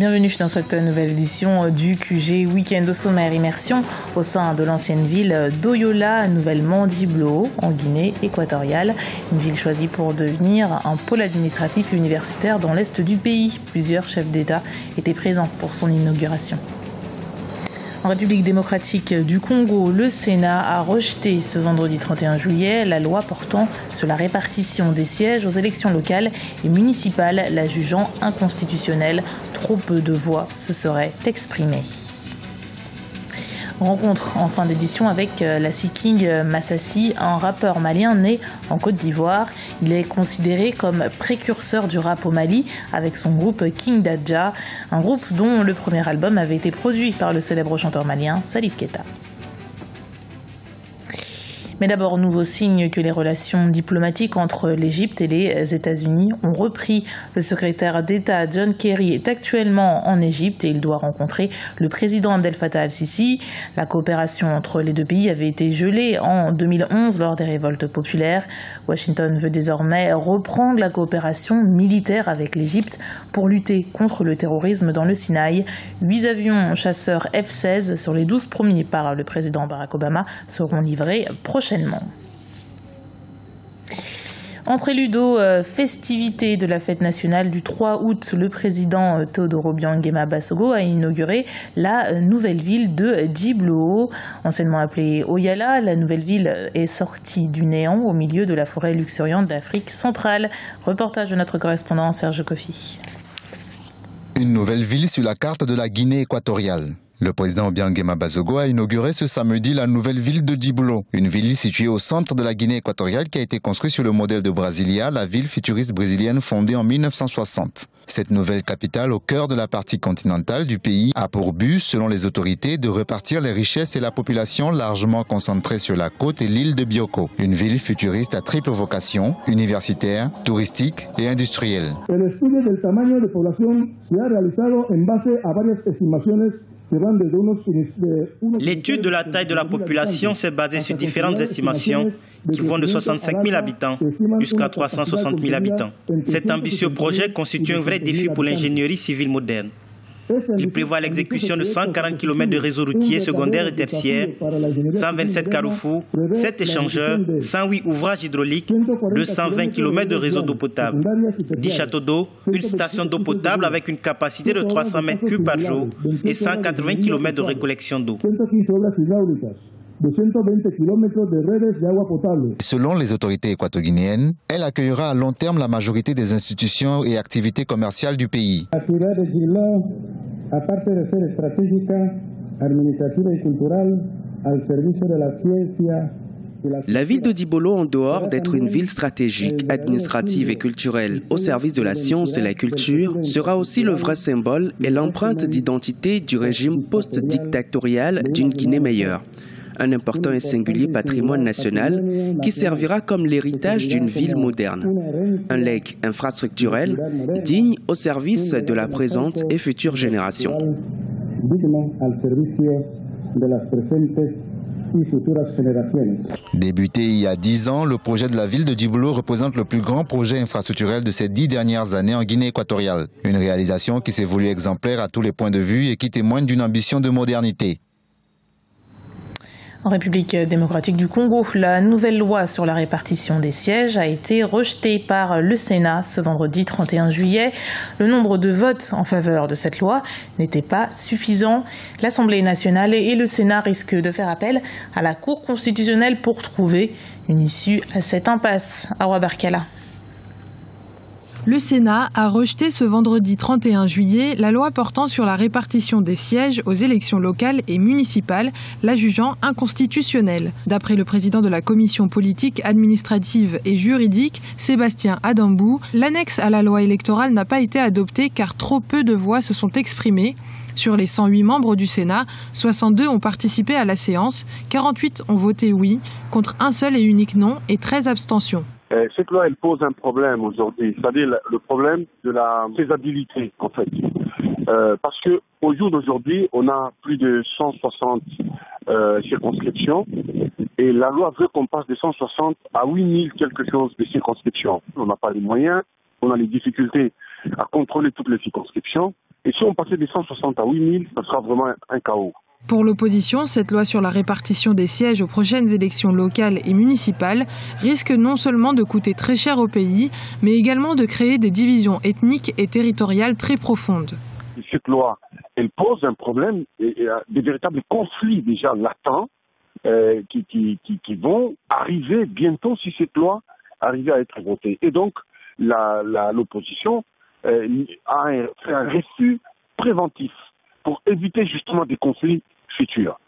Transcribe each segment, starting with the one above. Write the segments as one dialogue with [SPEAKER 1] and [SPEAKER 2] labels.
[SPEAKER 1] Bienvenue dans cette nouvelle édition du QG Week-end. Au sommaire, immersion au sein de l'ancienne ville d'Oyola, nouvellement Diblo, en Guinée équatoriale. Une ville choisie pour devenir un pôle administratif et universitaire dans l'est du pays. Plusieurs chefs d'État étaient présents pour son inauguration. En République démocratique du Congo, le Sénat a rejeté ce vendredi 31 juillet la loi portant sur la répartition des sièges aux élections locales et municipales, la jugeant inconstitutionnelle. Trop peu de voix se seraient exprimées. Rencontre en fin d'édition avec Lassie King Massassi, un rappeur malien né en Côte d'Ivoire. Il est considéré comme précurseur du rap au Mali avec son groupe King Dadja, un groupe dont le premier album avait été produit par le célèbre chanteur malien Salif Keita. Mais d'abord, nouveau signe que les relations diplomatiques entre l'Égypte et les États-Unis ont repris. Le secrétaire d'État John Kerry est actuellement en Égypte et il doit rencontrer le président Abdel Fattah al-Sisi. La coopération entre les deux pays avait été gelée en 2011 lors des révoltes populaires. Washington veut désormais reprendre la coopération militaire avec l'Égypte pour lutter contre le terrorisme dans le Sinaï. 8 avions chasseurs F-16 sur les 12 promis par le président Barack Obama seront livrés prochainement. En prélude aux festivités de la fête nationale du 3 août, le président Théodore Obiang Nguema Basogo a inauguré la nouvelle ville de Diblo. Anciennement appelée Oyala, la nouvelle ville est sortie du néant au milieu de la forêt luxuriante d'Afrique centrale. Reportage de notre correspondant Serge Kofi.
[SPEAKER 2] Une nouvelle ville sur la carte de la Guinée équatoriale. Le président Obiang Nguema Basogo a inauguré ce samedi la nouvelle ville de Diblo, une ville située au centre de la Guinée équatoriale qui a été construite sur le modèle de Brasilia, la ville futuriste brésilienne fondée en 1960. Cette nouvelle capitale au cœur de la partie continentale du pays a pour but, selon les autorités, de repartir les richesses et la population largement concentrée sur la côte et l'île de Bioko. Une ville futuriste à triple vocation, universitaire, touristique et industrielle.
[SPEAKER 3] L'étude de la taille de la population s'est basée sur différentes estimations qui vont de 65 000 habitants jusqu'à 360 000 habitants. Cet ambitieux projet constitue un vrai défi pour l'ingénierie civile moderne. Il prévoit l'exécution de 140 km de réseaux routiers secondaires et tertiaires, 127 carrefours, 7 échangeurs, 108 ouvrages hydrauliques, 220 km de réseaux d'eau potable, 10 châteaux d'eau, une station d'eau potable avec une capacité de 300 mètres cubes par jour et 180 km de récollection d'eau.
[SPEAKER 2] Selon les autorités équato-guinéennes, elle accueillera à long terme la majorité des institutions et activités commerciales du pays.
[SPEAKER 4] La ville de Dibolo, en dehors d'être une ville stratégique, administrative et culturelle au service de la science et la culture, sera aussi le vrai symbole et l'empreinte d'identité du régime post-dictatorial d'une Guinée meilleure. Un important et singulier patrimoine national qui servira comme l'héritage d'une ville moderne. Un legs infrastructurel digne au service de la présente et future génération.
[SPEAKER 2] Débuté il y a 10 ans, le projet de la ville de Diblo représente le plus grand projet infrastructurel de ces 10 dernières années en Guinée équatoriale. Une réalisation qui s'est voulue exemplaire à tous les points de vue et qui témoigne d'une ambition de modernité.
[SPEAKER 1] En République démocratique du Congo, la nouvelle loi sur la répartition des sièges a été rejetée par le Sénat ce vendredi 31 juillet. Le nombre de votes en faveur de cette loi n'était pas suffisant. L'Assemblée nationale et le Sénat risquent de faire appel à la Cour constitutionnelle pour trouver une issue à cette impasse. Awa Barkala.
[SPEAKER 5] Le Sénat a rejeté ce vendredi 31 juillet la loi portant sur la répartition des sièges aux élections locales et municipales, la jugeant inconstitutionnelle. D'après le président de la commission politique, administrative et juridique, Sébastien Adambou, l'annexe à la loi électorale n'a pas été adoptée car trop peu de voix se sont exprimées. Sur les 108 membres du Sénat, 62 ont participé à la séance, 48 ont voté oui, contre un seul et unique non et 13 abstentions.
[SPEAKER 6] Cette loi, elle pose un problème aujourd'hui, c'est-à-dire le problème de la faisabilité, en fait. Parce que au jour d'aujourd'hui, on a plus de 160 circonscriptions et la loi veut qu'on passe de 160 à 8000 quelque chose de circonscriptions. On n'a pas les moyens, on a les difficultés à contrôler toutes les circonscriptions Et si on passait des 160 à 8000, ça sera vraiment un chaos.
[SPEAKER 5] Pour l'opposition, cette loi sur la répartition des sièges aux prochaines élections locales et municipales risque non seulement de coûter très cher au pays, mais également de créer des divisions ethniques et territoriales très profondes.
[SPEAKER 6] Cette loi, elle pose un problème, des véritables conflits déjà latents qui vont arriver bientôt si cette loi arrive à être votée. Et donc, l'opposition a fait un refus préventif pour éviter justement des conflits futurs.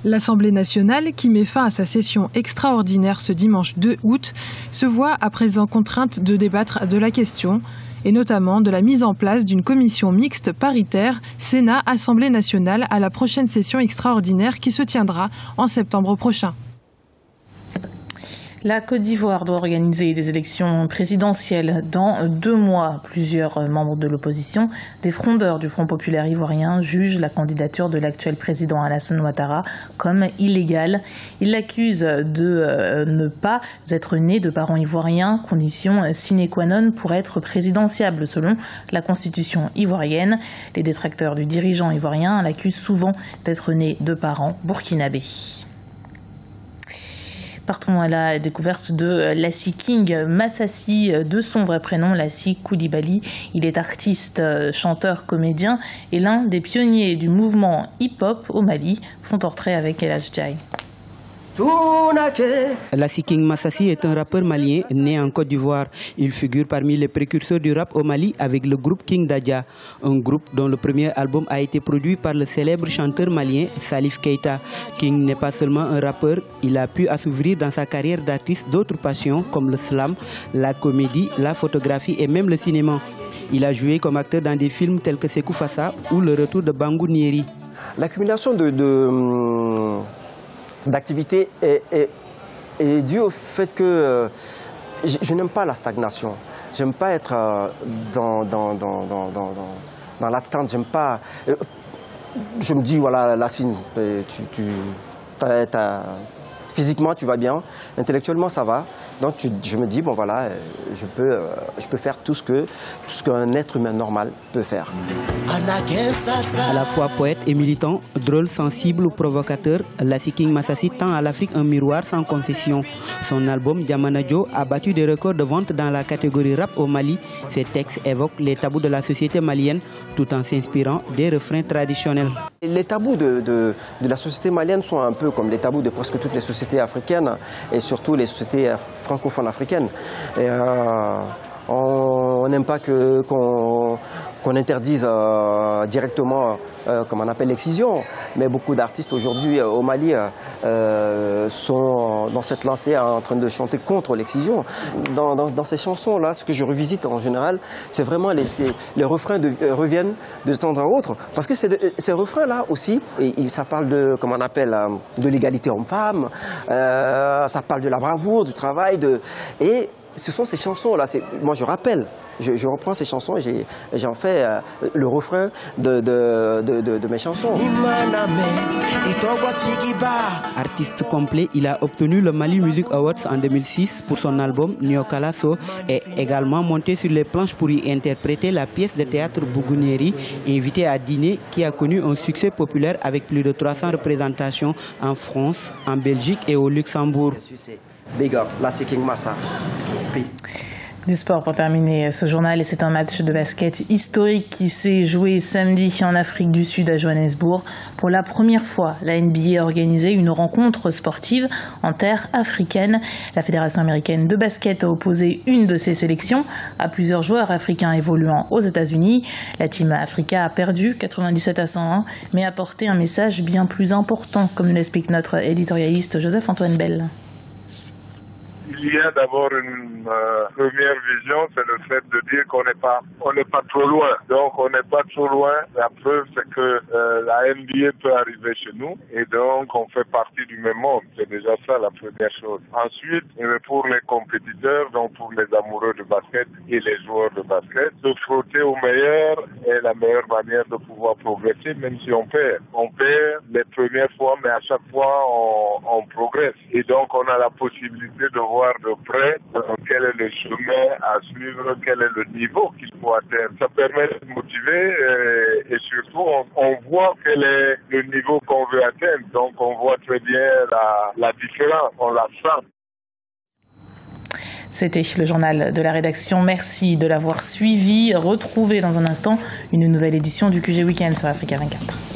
[SPEAKER 5] L'Assemblée nationale, qui met fin à sa session extraordinaire ce dimanche 2 août, se voit à présent contrainte de débattre de la question, et notamment de la mise en place d'une commission mixte paritaire Sénat-Assemblée nationale à la prochaine session extraordinaire qui se tiendra en septembre prochain.
[SPEAKER 1] La Côte d'Ivoire doit organiser des élections présidentielles dans 2 mois. Plusieurs membres de l'opposition, des frondeurs du Front populaire ivoirien, jugent la candidature de l'actuel président Alassane Ouattara comme illégale. Ils l'accusent de ne pas être né de parents ivoiriens, condition sine qua non pour être présidentiable selon la constitution ivoirienne. Les détracteurs du dirigeant ivoirien l'accusent souvent d'être né de parents burkinabés. Partons à la découverte de Lassie King Massassi, de son vrai prénom Lassie Koulibaly. Il est artiste, chanteur, comédien et l'un des pionniers du mouvement hip-hop au Mali. Son portrait avec El Hadj.
[SPEAKER 7] Lassie King Massassi est un rappeur malien né en Côte d'Ivoire. Il figure parmi les précurseurs du rap au Mali avec le groupe King Dadja, un groupe dont le premier album a été produit par le célèbre chanteur malien Salif Keita. King n'est pas seulement un rappeur, il a pu assouvir dans sa carrière d'artiste d'autres passions comme le slam, la comédie, la photographie et même le cinéma. Il a joué comme acteur dans des films tels que Sekou Fassa ou Le Retour de Bangou Nieri.
[SPEAKER 8] L'accumulation d'activité est due au fait que je n'aime pas la stagnation. J'aime pas être dans l'attente. J'aime pas. Je me dis voilà, Lassine, physiquement tu vas bien, intellectuellement ça va. Donc je me dis bon voilà, je peux faire tout ce qu'un être humain normal peut faire.
[SPEAKER 7] À la fois poète et militant, drôle, sensible ou provocateur, Lassie King Massassi tend à l'Afrique un miroir sans concession. Son album Diamanadio a battu des records de vente dans la catégorie rap au Mali. Ses textes évoquent les tabous de la société malienne tout en s'inspirant des refrains traditionnels.
[SPEAKER 8] Les tabous de la société malienne sont un peu comme les tabous de presque toutes les sociétés africaines et surtout les sociétés francophones africaines. Et, on n'aime pas qu'on interdise directement, comme on appelle l'excision, mais beaucoup d'artistes aujourd'hui au Mali sont dans cette lancée en train de chanter contre l'excision. Dans ces chansons-là, ce que je revisite en général, c'est vraiment les refrains reviennent de temps à autre, parce que ces refrains-là aussi, ça parle de, comme on appelle, de l'égalité homme-femme, ça parle de la bravoure, du travail, et ce sont ces chansons-là, moi je rappelle, je reprends ces chansons et j'en fais le refrain de mes chansons.
[SPEAKER 7] Artiste complet, il a obtenu le Mali Music Awards en 2006 pour son album Nyokalaso et également monté sur les planches pour y interpréter la pièce de théâtre Bougounieri, invité à dîner, qui a connu un succès populaire avec plus de 300 représentations en France, en Belgique et au Luxembourg.
[SPEAKER 8] Big up, Lassie King Massa.
[SPEAKER 1] Du sport pour terminer ce journal, et c'est un match de basket historique qui s'est joué samedi en Afrique du Sud à Johannesburg. Pour la première fois, la NBA a organisé une rencontre sportive en terre africaine. La Fédération américaine de basket a opposé une de ses sélections à plusieurs joueurs africains évoluant aux États-Unis. La Team Africa a perdu 97-101, mais a porté un message bien plus important, comme nous l'explique notre éditorialiste Joseph-Antoine Bell.
[SPEAKER 9] Il y a d'abord une première vision, c'est le fait de dire qu'on n'est pas trop loin. Donc on n'est pas trop loin. La preuve, c'est que la NBA peut arriver chez nous et donc on fait partie du même monde. C'est déjà ça la première chose. Ensuite, pour les compétiteurs, donc pour les amoureux de basket et les joueurs de basket, se frotter au meilleur est la meilleure manière de pouvoir progresser, même si on perd. On perd les premières fois, mais à chaque fois on progresse. Et donc on a la possibilité de voir de près quel est le chemin à suivre, quel est le niveau qu'il faut atteindre. Ça permet de motiver et surtout on voit quel est le niveau qu'on veut atteindre. Donc on voit très bien la différence, on la sent.
[SPEAKER 1] C'était le journal de la rédaction. Merci de l'avoir suivi. Retrouvez dans un instant une nouvelle édition du QG Weekend sur Africa 24.